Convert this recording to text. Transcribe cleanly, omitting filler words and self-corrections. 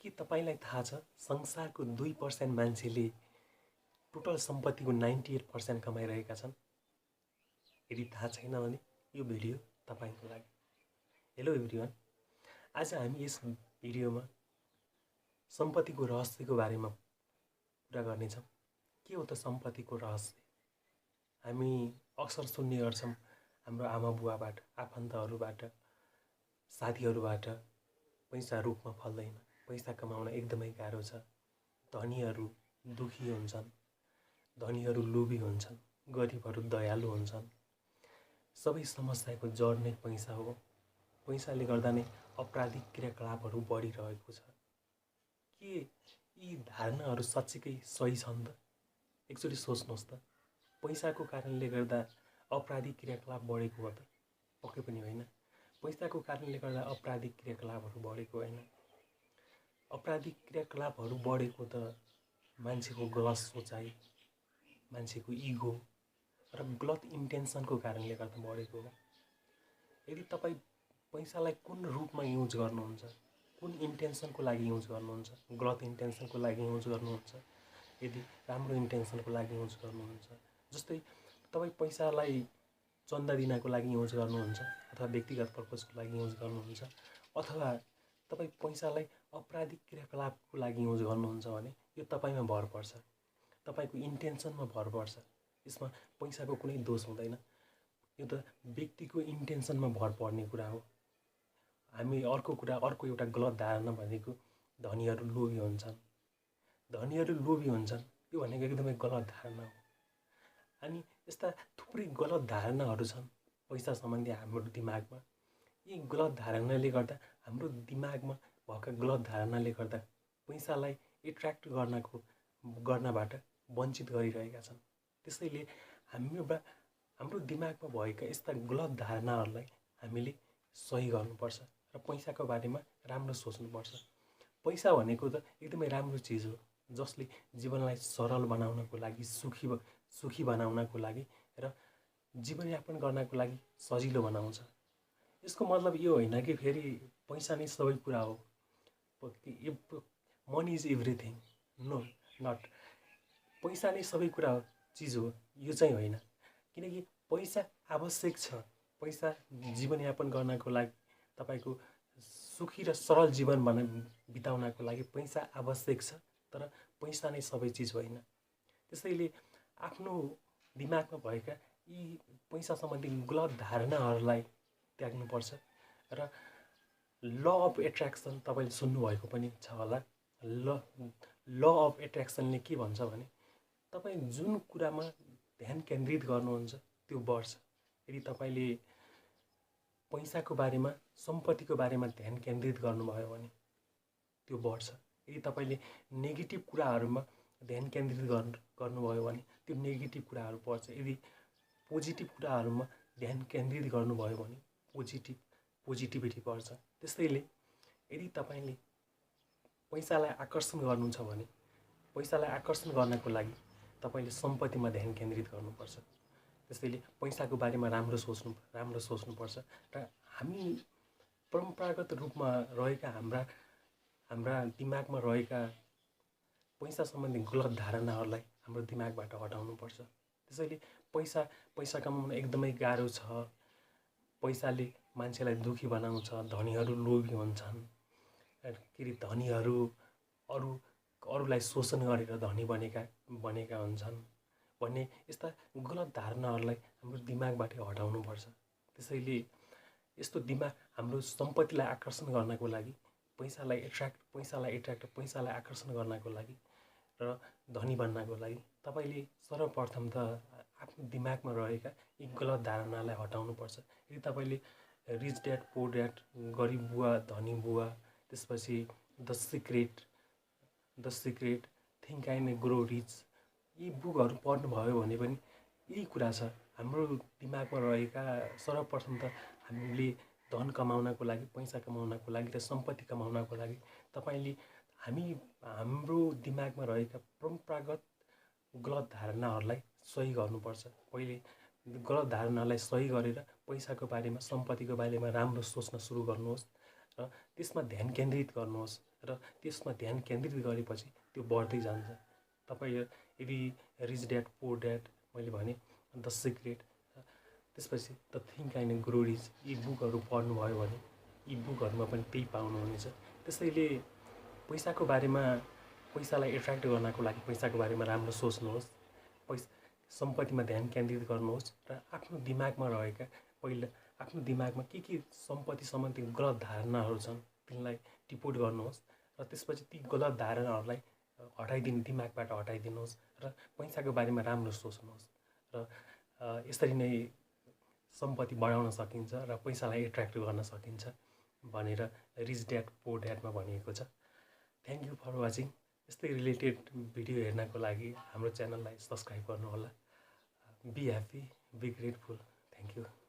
के तपाईलाई थाहा छ संसारको 2% मान्छेले टोटल सम्पत्तिको 98% कमाइरहेका छन्? यदि थाहा छैन भने यो भिडियो तपाईको लागि। हेलो एभ्रिवान, आज हामी यस भिडियोमा सम्पत्तिको रहस्यको बारेमा कुरा गर्नेछौँ। के हो त सम्पत्तिको रहस्य? हामी अक्सर सुन्ने गर्छौँ हाम्रो आमा बुवाबाट, आफन्तहरूबाट, साथीहरूबाट, पैसा रुखमा फल्दैन, पैसा कमाउन एकदमै गाह्रो छ, धनीहरू दुखी हुन्छन्, धनीहरू लोभी हुन्छन्, गरिबहरू दयालु हुन्छन्, सबै समस्याको जड नै पैसा हो, पैसाले गर्दा नै अपराधिक क्रियाकलापहरू बढिरहेको छ। के यी धारणाहरू साँच्चीकै सही छन् त? एकचोटि सोच्नुहोस् त, पैसाको कारणले गर्दा अपराधिक क्रियाकलाप बढेको हो त? पक्कै पनि होइन। पैसाको कारणले गर्दा अपराधिक क्रियाकलापहरू बढेको होइन। अपराधिक क्रियाकलापहरू बढेको त मान्छेको गलत सोचाइ, मान्छेको इगो र गलत इन्टेन्सनको कारणले गर्दा बढेको हो। यदि तपाईँ पैसालाई कुन रूपमा युज गर्नुहुन्छ, कुन इन्टेन्सनको लागि युज गर्नुहुन्छ, गलत इन्टेन्सनको लागि युज गर्नुहुन्छ, यदि राम्रो इन्टेन्सनको लागि युज गर्नुहुन्छ, जस्तै तपाईँ पैसालाई चन्दा दिनको लागि युज गर्नुहुन्छ, अथवा व्यक्तिगत पर्पजको लागि युज गर्नुहुन्छ, अथवा तपाईँ पैसालाई अपराधिक क्रियाकलापको लागि युज गर्नुहुन्छ भने यो तपाईँमा भर पर्छ, तपाईँको इन्टेन्सनमा भर पर्छ। यसमा पैसाको कुनै दोष हुँदैन, यो त व्यक्तिको इन्टेन्सनमा भर पर्ने कुरा हो। हामी अर्को एउटा गलत धारणा भनेको धनीहरू लोभी हुन्छन्, धनीहरू लोभी हुन्छन्, यो भनेको एकदमै गलत धारणा हो। अनि यस्ता थुप्रै गलत धारणाहरू छन् पैसा सम्बन्धी हाम्रो दिमागमा। यी गलत धारणाले गर्दा हाम्रो दिमागमा भएका गलत धारणाले गर्दा पैसालाई एट्र्याक्ट गर्नबाट वञ्चित गरिरहेका छन्। त्यसैले हाम्रो दिमागमा भएका यस्ता गलत धारणाहरूलाई हामीले सही गर्नुपर्छ र पैसाको बारेमा राम्रो सोच्नुपर्छ। पैसा भनेको त एकदमै राम्रो चिज हो, जसले जीवनलाई सरल बनाउनको लागि, सुखी बनाउनको लागि र जीवनयापन गर्नको लागि सजिलो बनाउँछ। यसको मतलब यो होइन कि फेरि पैसा नै सबै कुरा हो, money is everything. No, not. पैसा नै सबै कुरा हो, चिज हो, यो चाहिँ होइन। किनकि पैसा आवश्यक छ। पैसा जीवनयापन गर्नको लागि, तपाईँको सुखी र सरल जीवन बिताउनको लागि पैसा आवश्यक छ, तर पैसा नै सबै चिज होइन। त्यसैले आफ्नो दिमागमा भएका यी पैसा सम्बन्धी गलत धारणाहरूलाई त्याग्नुपर्छ र ल अफ एट्र्याक्सन तपाईँले सुन्नुभएको पनि छ होला। ल अफ एट्र्याक्सनले के भन्छ भने तपाईँ जुन कुरामा ध्यान केन्द्रित गर्नुहुन्छ त्यो बढ्छ। यदि तपाईँले पैसाको बारेमा, सम्पत्तिको बारेमा ध्यान केन्द्रित गर्नुभयो भने त्यो बढ्छ। यदि तपाईँले नेगेटिभ कुराहरूमा ध्यान केन्द्रित गर्नुभयो भने त्यो नेगेटिभ कुराहरू बढ्छ। यदि पोजिटिभ कुराहरूमा ध्यान केन्द्रित गर्नुभयो भने पोजिटिभिटी बढ्छ। त्यसैले यदि तपाईँले पैसालाई आकर्षण गर्नु छ भने पैसालाई आकर्षण गर्नको लागि तपाईँले सम्पत्तिमा ध्यान केन्द्रित गर्नुपर्छ। त्यसैले पैसाको बारेमा राम्रो सोच्नुपर्छ र हामी परम्परागत रूपमा रहेका हाम्रा दिमागमा रहेका पैसा सम्बन्धी गलत धारणाहरूलाई हाम्रो दिमागबाट हटाउनुपर्छ। त्यसैले पैसा कमाउन एकदमै गाह्रो छ, पैसाले मान्छेलाई दुखी बनाउँछ, धनीहरू लोभी हुन्छन्, के अरे धनीहरू अरूलाई शोषण गरेर धनी बनेका हुन्छन् भन्ने यस्ता गलत धारणाहरूलाई हाम्रो दिमागबाट हटाउनुपर्छ। त्यसैले यस्तो दिमाग हाम्रो सम्पत्तिलाई आकर्षण गर्नको लागि, पैसालाई आकर्षण गर्नको लागि र धनी बन्नको लागि तपाईँले सर्वप्रथम त आफ्नो दिमागमा रहेका यी गलत धारणालाई हटाउनुपर्छ। यदि तपाईँले रिच ड्याड पुअर ड्याड, गरिब बुवा धनी बुवा, त्यसपछि the secret, think and grow rich, यी बुकहरू पढ्नुभयो भने पनि यही कुरा छ। हाम्रो दिमागमा रहेका सर्वप्रथम त हामीले धन कमाउनको लागि, पैसा कमाउनको लागि र सम्पत्ति कमाउनको लागि हाम्रो दिमागमा रहेका परम्परागत गलत धारणाहरूलाई सही गर्नुपर्छ। पहिले गलत धारणालाई सही गरेर पैसाको बारेमा, सम्पत्तिको बारेमा राम्रो सोच्न सुरु गर्नुहोस् र त्यसमा ध्यान केन्द्रित गर्नुहोस् र त्यसमा ध्यान केन्द्रित गरेपछि त्यो बढ्दै जान्छ। तपाईँ यदि रिच ड्याड पुअर ड्याड मैले भने द सिक्रेट, त्यसपछि the think and grow rich, यी बुकहरू पढ्नुभयो भने यी बुकहरूमा पनि त्यही पाउनुहुनेछ। त्यसैले पैसाको बारेमा, पैसालाई एट्र्याक्ट गर्नको लागि पैसाको बारेमा राम्रो सोच्नुहोस्, सम्पत्तिमा ध्यान केन्द्रित गर्नुहोस् र आफ्नो दिमागमा रहेका पहिला आफ्नो दिमागमा के सम्पत्ति सम्बन्धी गलत धारणाहरू छन् तिनलाई टिपोट गर्नुहोस् र त्यसपछि ती गलत धारणाहरूलाई दिमागबाट हटाइदिनुहोस् र पैसाको बारेमा राम्रो सोच्नुहोस् र यसरी नै सम्पत्ति बढाउन सकिन्छ र पैसालाई एट्र्याक्ट गर्न सकिन्छ भनेर रिच ड्याड पुअर ड्याडमा भनिएको छ। Thank you for watching. यस्तै रिलेटेड भिडियो हेर्नको लागि हाम्रो च्यानललाई सब्सक्राइब गर्नुहोला। Be happy, be grateful. Thank you.